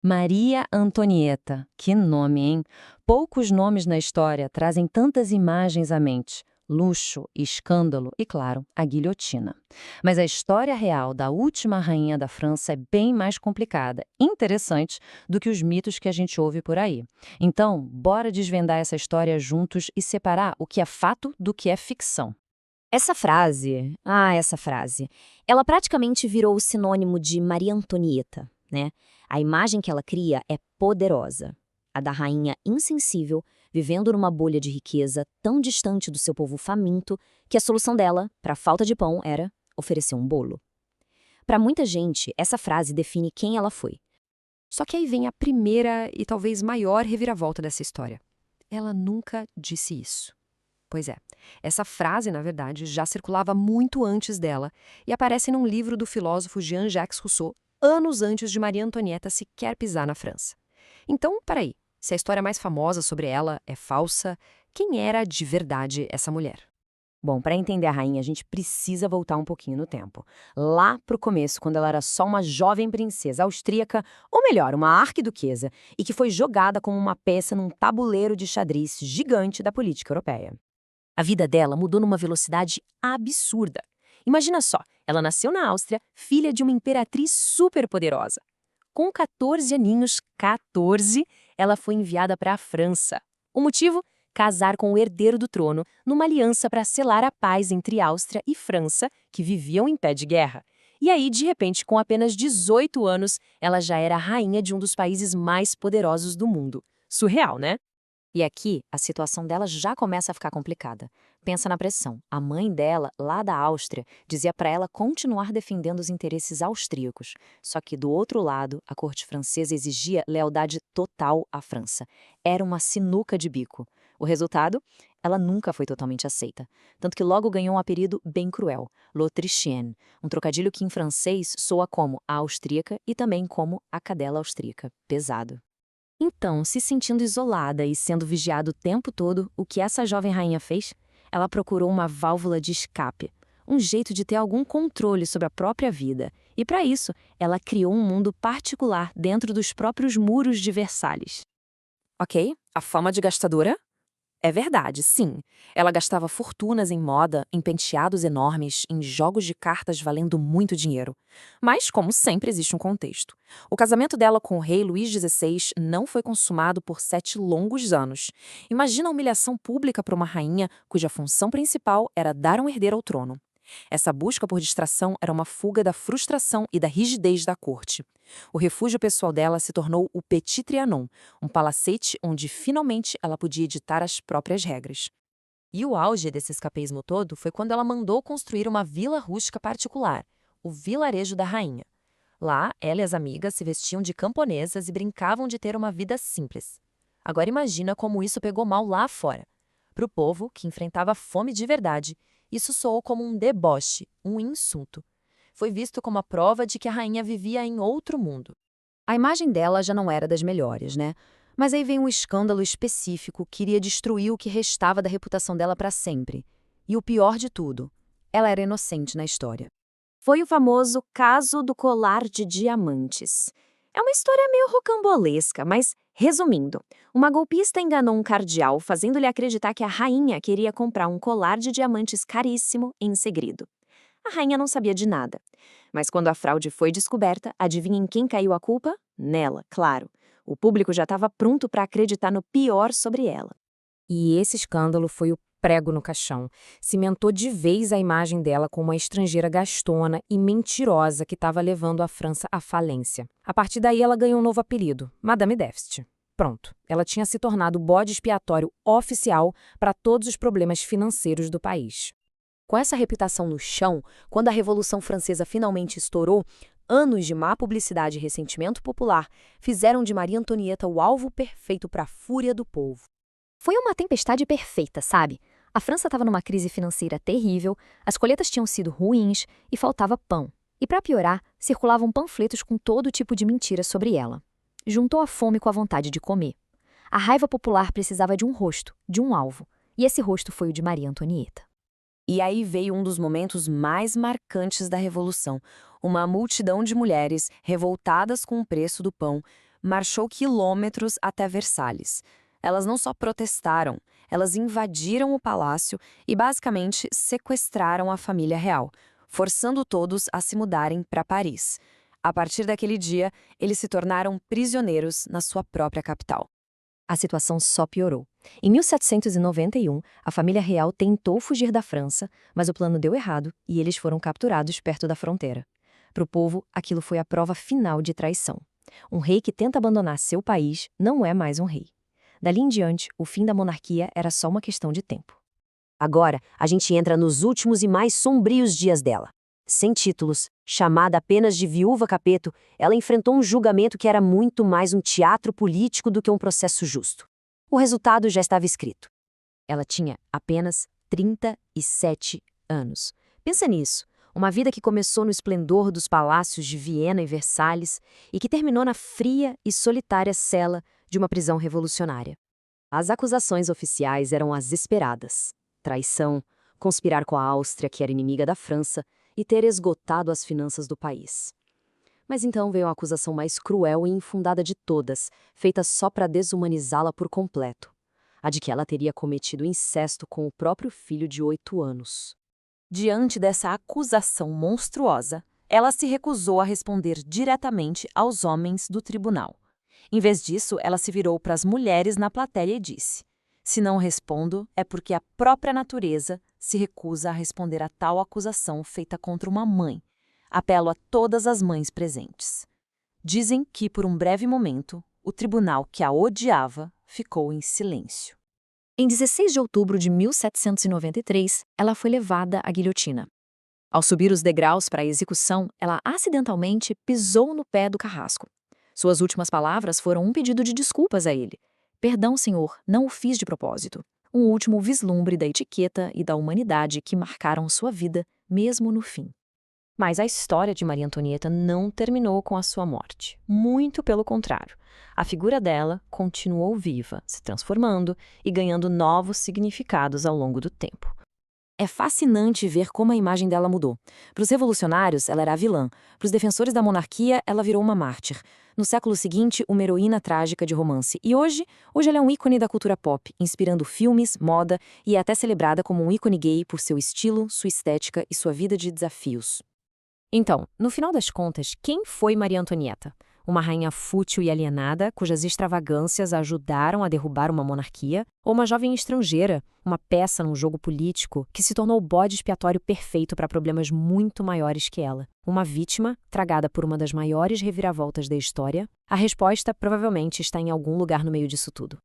Maria Antonieta, que nome, hein? Poucos nomes na história trazem tantas imagens à mente. Luxo, escândalo e, claro, a guilhotina. Mas a história real da última rainha da França é bem mais complicada, interessante, do que os mitos que a gente ouve por aí. Então, bora desvendar essa história juntos e separar o que é fato do que é ficção. Essa frase, ela praticamente virou o sinônimo de Maria Antonieta, né? A imagem que ela cria é poderosa. A da rainha insensível, vivendo numa bolha de riqueza tão distante do seu povo faminto, que a solução dela, para a falta de pão, era oferecer um bolo. Para muita gente, essa frase define quem ela foi. Só que aí vem a primeira e talvez maior reviravolta dessa história. Ela nunca disse isso. Pois é, essa frase, na verdade, já circulava muito antes dela e aparece num livro do filósofo Jean-Jacques Rousseau, anos antes de Maria Antonieta sequer pisar na França. Então, peraí, se a história mais famosa sobre ela é falsa, quem era de verdade essa mulher? Bom, para entender a rainha, a gente precisa voltar um pouquinho no tempo. Lá pro começo, quando ela era só uma jovem princesa austríaca, ou melhor, uma arquiduquesa, e que foi jogada como uma peça num tabuleiro de xadrez gigante da política europeia. A vida dela mudou numa velocidade absurda. Imagina só, ela nasceu na Áustria, filha de uma imperatriz superpoderosa. Com 14 aninhos, 14, ela foi enviada para a França. O motivo? Casar com o herdeiro do trono, numa aliança para selar a paz entre Áustria e França, que viviam em pé de guerra. E aí, de repente, com apenas 18 anos, ela já era a rainha de um dos países mais poderosos do mundo. Surreal, né? E aqui, a situação dela já começa a ficar complicada. Pensa na pressão. A mãe dela, lá da Áustria, dizia para ela continuar defendendo os interesses austríacos. Só que, do outro lado, a corte francesa exigia lealdade total à França. Era uma sinuca de bico. O resultado? Ela nunca foi totalmente aceita. Tanto que logo ganhou um apelido bem cruel, l'Autrichienne, um trocadilho que em francês soa como a austríaca e também como a cadela austríaca. Pesado. Então, se sentindo isolada e sendo vigiada o tempo todo, o que essa jovem rainha fez? Ela procurou uma válvula de escape, um jeito de ter algum controle sobre a própria vida. E para isso, ela criou um mundo particular dentro dos próprios muros de Versalhes. Ok, a fama de gastadora? É verdade, sim. Ela gastava fortunas em moda, em penteados enormes, em jogos de cartas valendo muito dinheiro. Mas, como sempre, existe um contexto. O casamento dela com o rei Luís XVI não foi consumado por 7 longos anos. Imagina a humilhação pública para uma rainha cuja função principal era dar um herdeiro ao trono. Essa busca por distração era uma fuga da frustração e da rigidez da corte. O refúgio pessoal dela se tornou o Petit Trianon, um palacete onde finalmente ela podia editar as próprias regras. E o auge desse escapismo todo foi quando ela mandou construir uma vila rústica particular, o Vilarejo da Rainha. Lá, ela e as amigas se vestiam de camponesas e brincavam de ter uma vida simples. Agora imagina como isso pegou mal lá fora. Para o povo, que enfrentava fome de verdade, isso soou como um deboche, um insulto. Foi visto como a prova de que a rainha vivia em outro mundo. A imagem dela já não era das melhores, né? Mas aí vem um escândalo específico que iria destruir o que restava da reputação dela para sempre. E o pior de tudo, ela era inocente na história. Foi o famoso caso do colar de diamantes. É uma história meio rocambolesca, mas, resumindo, uma golpista enganou um cardeal fazendo-lhe acreditar que a rainha queria comprar um colar de diamantes caríssimo em segredo. A rainha não sabia de nada. Mas quando a fraude foi descoberta, adivinha em quem caiu a culpa? Nela, claro. O público já estava pronto para acreditar no pior sobre ela. E esse escândalo foi o prego no caixão. Cimentou de vez a imagem dela como uma estrangeira gastona e mentirosa que estava levando a França à falência. A partir daí, ela ganhou um novo apelido, Madame Déficit. Pronto, ela tinha se tornado o bode expiatório oficial para todos os problemas financeiros do país. Com essa reputação no chão, quando a Revolução Francesa finalmente estourou, anos de má publicidade e ressentimento popular fizeram de Maria Antonieta o alvo perfeito para a fúria do povo. Foi uma tempestade perfeita, sabe? A França estava numa crise financeira terrível, as colheitas tinham sido ruins e faltava pão. E para piorar, circulavam panfletos com todo tipo de mentira sobre ela. Juntou a fome com a vontade de comer. A raiva popular precisava de um rosto, de um alvo, e esse rosto foi o de Maria Antonieta. E aí veio um dos momentos mais marcantes da Revolução. Uma multidão de mulheres, revoltadas com o preço do pão, marchou quilômetros até Versalhes. Elas não só protestaram, elas invadiram o palácio e basicamente sequestraram a família real, forçando todos a se mudarem para Paris. A partir daquele dia, eles se tornaram prisioneiros na sua própria capital. A situação só piorou. Em 1791, a família real tentou fugir da França, mas o plano deu errado e eles foram capturados perto da fronteira. Para o povo, aquilo foi a prova final de traição. Um rei que tenta abandonar seu país não é mais um rei. Dali em diante, o fim da monarquia era só uma questão de tempo. Agora, a gente entra nos últimos e mais sombrios dias dela. Sem títulos, chamada apenas de Viúva Capeto, ela enfrentou um julgamento que era muito mais um teatro político do que um processo justo. O resultado já estava escrito. Ela tinha apenas 37 anos. Pensa nisso, uma vida que começou no esplendor dos palácios de Viena e Versalhes e que terminou na fria e solitária cela de uma prisão revolucionária. As acusações oficiais eram as esperadas: traição, conspirar com a Áustria, que era inimiga da França, e ter esgotado as finanças do país. Mas então veio a acusação mais cruel e infundada de todas, feita só para desumanizá-la por completo: a de que ela teria cometido incesto com o próprio filho de 8 anos. Diante dessa acusação monstruosa, ela se recusou a responder diretamente aos homens do tribunal. Em vez disso, ela se virou para as mulheres na plateia e disse: "Se não respondo, é porque a própria natureza se recusa a responder a tal acusação feita contra uma mãe. Apelo a todas as mães presentes." Dizem que, por um breve momento, o tribunal que a odiava ficou em silêncio. Em 16 de outubro de 1793, ela foi levada à guilhotina. Ao subir os degraus para a execução, ela acidentalmente pisou no pé do carrasco. Suas últimas palavras foram um pedido de desculpas a ele. "Perdão, senhor, não o fiz de propósito." Um último vislumbre da etiqueta e da humanidade que marcaram sua vida, mesmo no fim. Mas a história de Maria Antonieta não terminou com a sua morte. Muito pelo contrário. A figura dela continuou viva, se transformando e ganhando novos significados ao longo do tempo. É fascinante ver como a imagem dela mudou. Para os revolucionários, ela era a vilã. Para os defensores da monarquia, ela virou uma mártir. No século seguinte, uma heroína trágica de romance. E hoje ela é um ícone da cultura pop, inspirando filmes, moda e é até celebrada como um ícone gay por seu estilo, sua estética e sua vida de desafios. Então, no final das contas, quem foi Maria Antonieta? Uma rainha fútil e alienada, cujas extravagâncias a ajudaram a derrubar uma monarquia? Ou uma jovem estrangeira, uma peça num jogo político que se tornou o bode expiatório perfeito para problemas muito maiores que ela? Uma vítima, tragada por uma das maiores reviravoltas da história? A resposta provavelmente está em algum lugar no meio disso tudo.